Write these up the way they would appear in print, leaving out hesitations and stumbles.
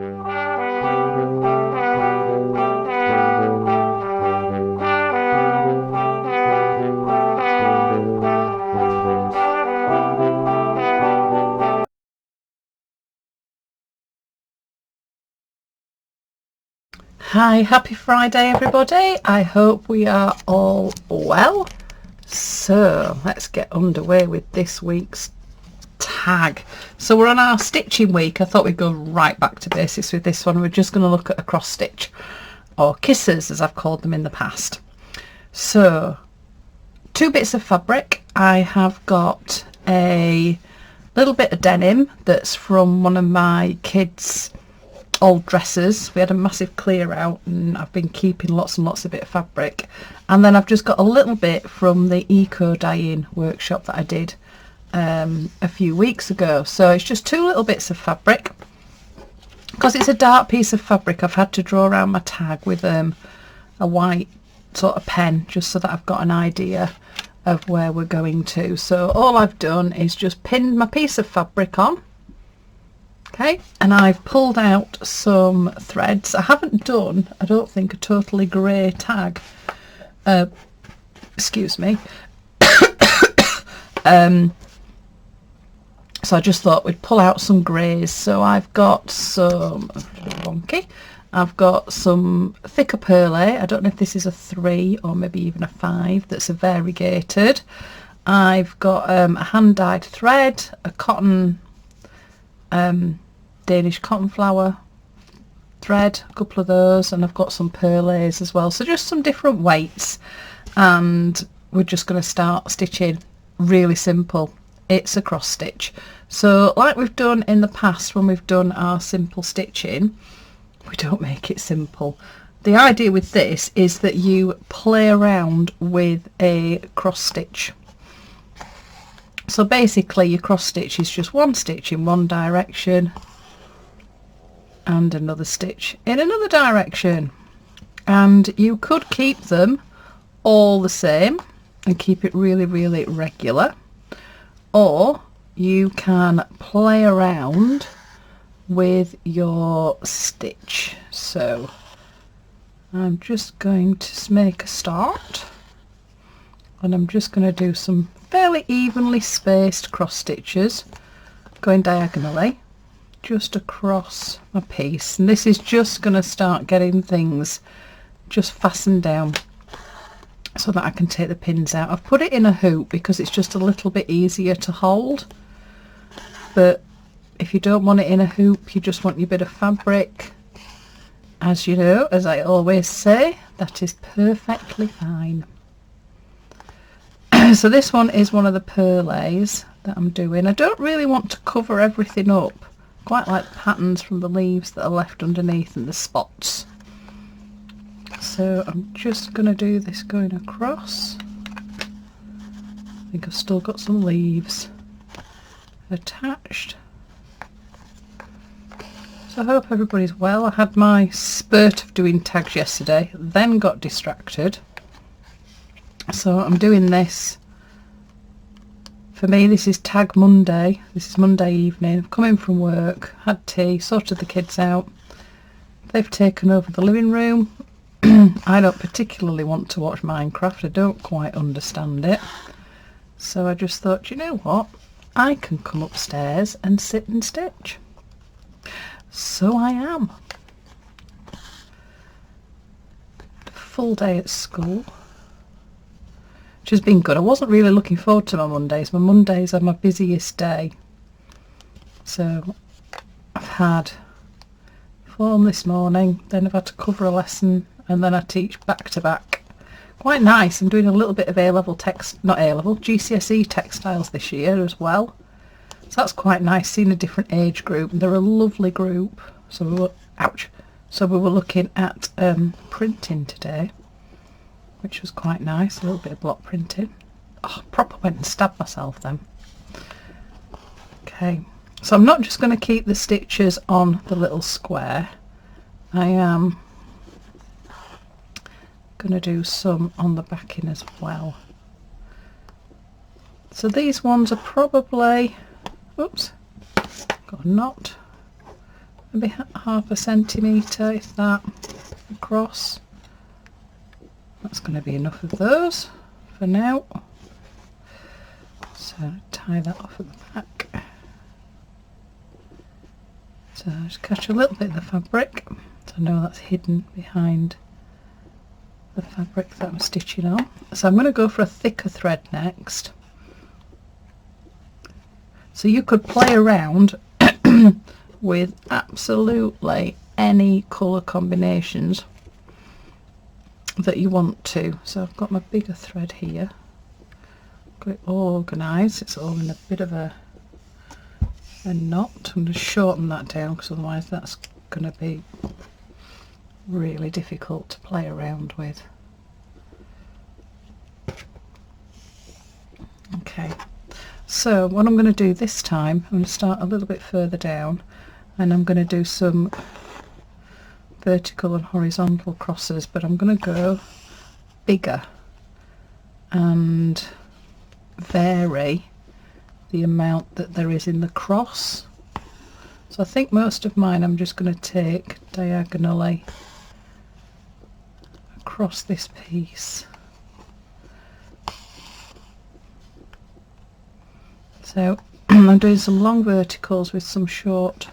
Hi, happy Friday everybody. I hope we are all well. So let's get underway with this week's tag. So we're on our stitching week. I thought we'd go right back to basics with this one. We're just going to look at a cross stitch, or kisses as I've called them in the past. So 2 bits of fabric. I have got a little bit of denim that's from one of my kids' old dresses. We had a massive clear out and I've been keeping lots and lots of bit of fabric, and then I've just got a little bit from the eco dyeing workshop that I did a few weeks ago. So it's just 2 little bits of fabric. Because it's a dark piece of fabric, I've had to draw around my tag with a white sort of pen, just so that I've got an idea of where we're going to. So all I've done is just pinned my piece of fabric on. Okay, and I've pulled out some threads. I haven't done, I don't think, a totally grey tag. Excuse me. So I just thought we'd pull out some greys. So I've got some wonky. I've got some thicker pearly. I don't know if this is a 3 or maybe even a 5. That's a variegated. I've got a hand dyed thread, a cotton. Danish cotton flower thread, a couple of those, and I've got some pearlays as well. So just some different weights, and we're just going to start stitching really simple. It's a cross stitch. So like we've done in the past when we've done our simple stitching, we don't make it simple. The idea with this is that you play around with a cross stitch. So basically your cross stitch is just 1 stitch in one direction and another stitch in another direction, and you could keep them all the same and keep it really regular, or you can play around with your stitch. So I'm just going to make a start, and I'm just going to do some fairly evenly spaced cross stitches going diagonally just across my piece, and this is just going to start getting things just fastened down so that I can take the pins out. I've put it in a hoop because it's just a little bit easier to hold, but if you don't want it in a hoop, you just want your bit of fabric, as you know, as I always say, that is perfectly fine. So this one is one of the pearlays that I'm doing. I don't really want to cover everything up. Quite like the patterns from the leaves that are left underneath and the spots. So I'm just going to do this going across. I think I've still got some leaves attached. So I hope everybody's well. I had my spurt of doing tags yesterday, then got distracted. So I'm doing this. For me, this is Tag Monday. This is Monday evening. I've come in from work, had tea, sorted the kids out. They've taken over the living room. I don't particularly want to watch Minecraft. I don't quite understand it. So I just thought, you know what? I can come upstairs and sit and stitch. So I am. Full day at school, which has been good. I wasn't really looking forward to my Mondays. My Mondays are my busiest day. So I've had form this morning, then I've had to cover a lesson, and then I teach back to back. Quite nice. I'm doing a little bit of A-level text, not A-level, GCSE textiles this year as well. So that's quite nice, seeing a different age group. They're a lovely group. So we were looking at printing today, which was quite nice, a little bit of block printing. Oh, proper went and stabbed myself then. Okay, so I'm not just going to keep the stitches on the little square. I am going to do some on the backing as well. So these ones are probably, oops, got a knot. maybe half a centimetre, if that, across. That's going to be enough of those for now. So tie that off at the back. So just catch a little bit of the fabric, so I know that's hidden behind the fabric that I'm stitching on. So I'm going to go for a thicker thread next. So you could play around with absolutely any colour combinations that you want to. So I've got my bigger thread here, got it all organised, it's all in a bit of a knot. I'm going to shorten that down because otherwise that's going to be really difficult to play around with. Okay, so what I'm going to do this time, I'm going to start a little bit further down and I'm going to do some vertical and horizontal crosses, but I'm going to go bigger and vary the amount that there is in the cross. So I think most of mine I'm just going to take diagonally across this piece. So I'm doing some long verticals with some short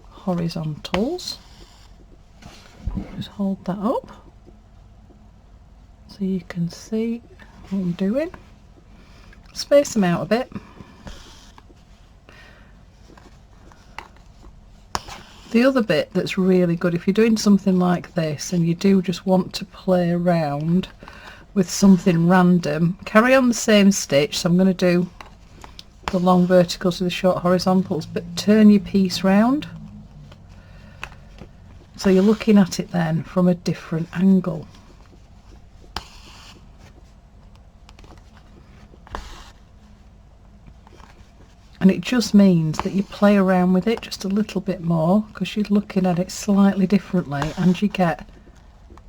horizontals. Just hold that up so you can see what I'm doing. Space them out a bit. The other bit that's really good, if you're doing something like this and you do just want to play around with something random, carry on the same stitch. So I'm going to do the long verticals with the short horizontals, but turn your piece round so you're looking at it then from a different angle. And it just means that you play around with it just a little bit more because you're looking at it slightly differently and you get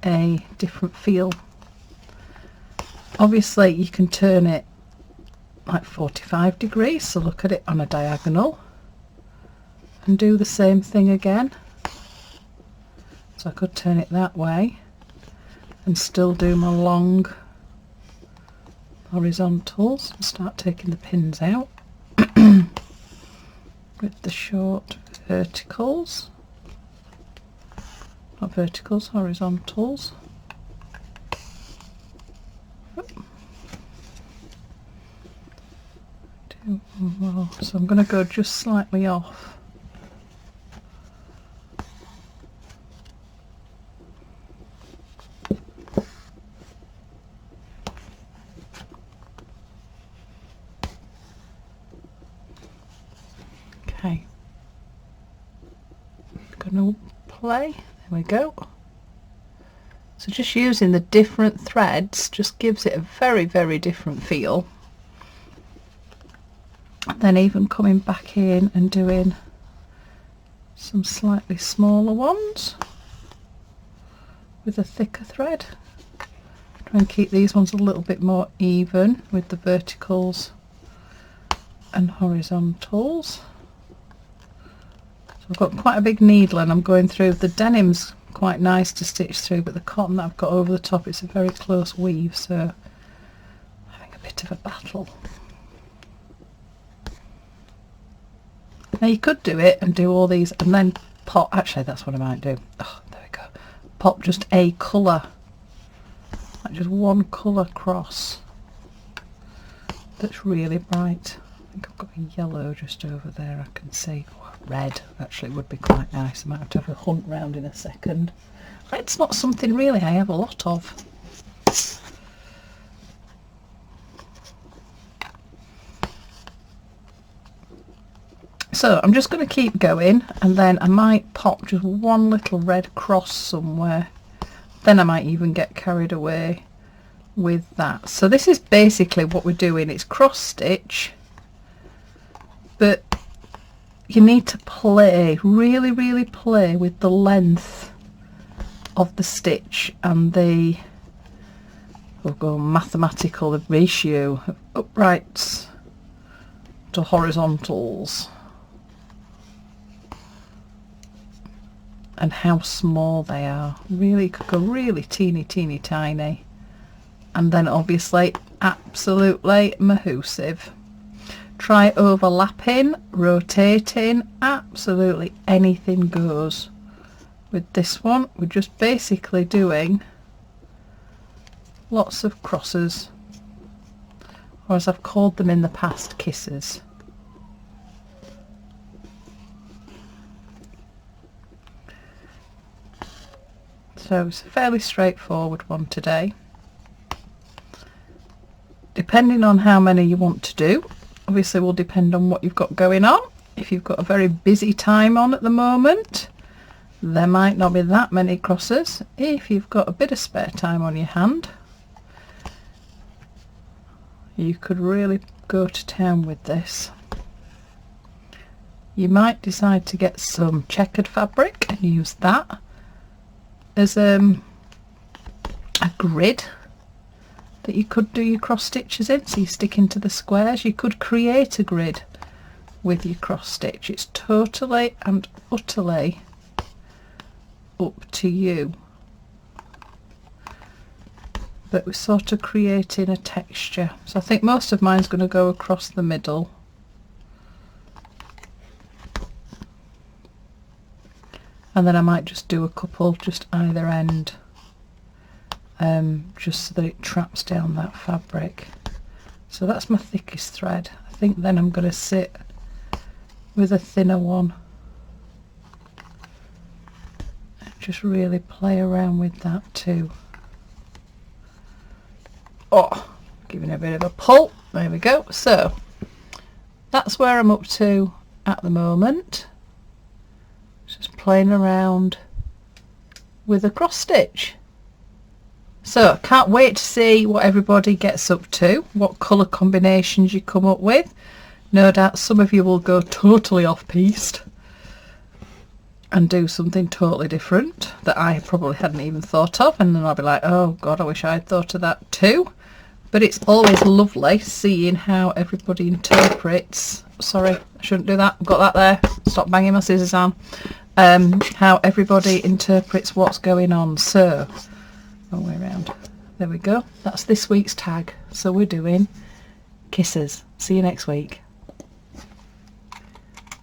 a different feel. Obviously you can turn it like 45 degrees, so look at it on a diagonal and do the same thing again. So I could turn it that way and still do my long horizontals and start taking the pins out with the short verticals, not verticals, horizontals. Do one more. So I'm going to go just slightly off. Okay, going to play, there we go. So just using the different threads just gives it a very, very different feel. And then even coming back in and doing some slightly smaller ones with a thicker thread. Try and keep these ones a little bit more even with the verticals and horizontals. I've got quite a big needle and I'm going through. The denim's quite nice to stitch through, but the cotton that I've got over the top, it's a very close weave, so I'm having a bit of a battle. Now you could do it and do all these and then pop, actually that's what I might do. Oh, there we go. Pop just a colour, like just one colour cross that's really bright. I think I've got a yellow just over there I can see. Oh, red actually would be quite nice. I might have to have a hunt round in a second. Red's not something really I have a lot of. So I'm just going to keep going and then I might pop just one little red cross somewhere. Then I might even get carried away with that. So this is basically what we're doing. It's cross stitch, but you need to play, really play with the length of the stitch and the, we'll go mathematical, the ratio of uprights to horizontals. and how small they are. Really could go really teeny tiny, and then obviously absolutely mahoosive. Try overlapping, rotating, absolutely anything goes. With this one we're just basically doing lots of crosses, or as I've called them in the past, kisses. So it's a fairly straightforward one today. Depending on how many you want to do, obviously will depend on what you've got going on. If you've got a very busy time on at the moment, there might not be that many crosses. If you've got a bit of spare time on your hand, you could really go to town with this. You might decide to get some checkered fabric and use that as a grid that you could do your cross stitches in, so you stick into the squares. You could create a grid with your cross stitch. It's totally and utterly up to you, but we're sort of creating a texture. So I think most of mine's going to go across the middle, and then I might just do a couple just either end, just so that it traps down that fabric. So that's my thickest thread. I think then I'm going to sit with a thinner one and just really play around with that too. Oh, giving a bit of a pull. There we go. So that's where I'm up to at the moment. Just playing around with a cross stitch. So can't wait to see what everybody gets up to, what colour combinations you come up with. No doubt some of you will go totally off piste and do something totally different that I probably hadn't even thought of, and then I'll be like, oh god, I wish I had thought of that too. But it's always lovely seeing how everybody interprets. Sorry, I shouldn't do that. I've got that there. Stop banging my scissors on. How everybody interprets what's going on. So, wrong way around. There we go. That's this week's tag. So we're doing kisses. See you next week.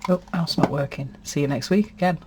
Oh, that's not working. See you next week again.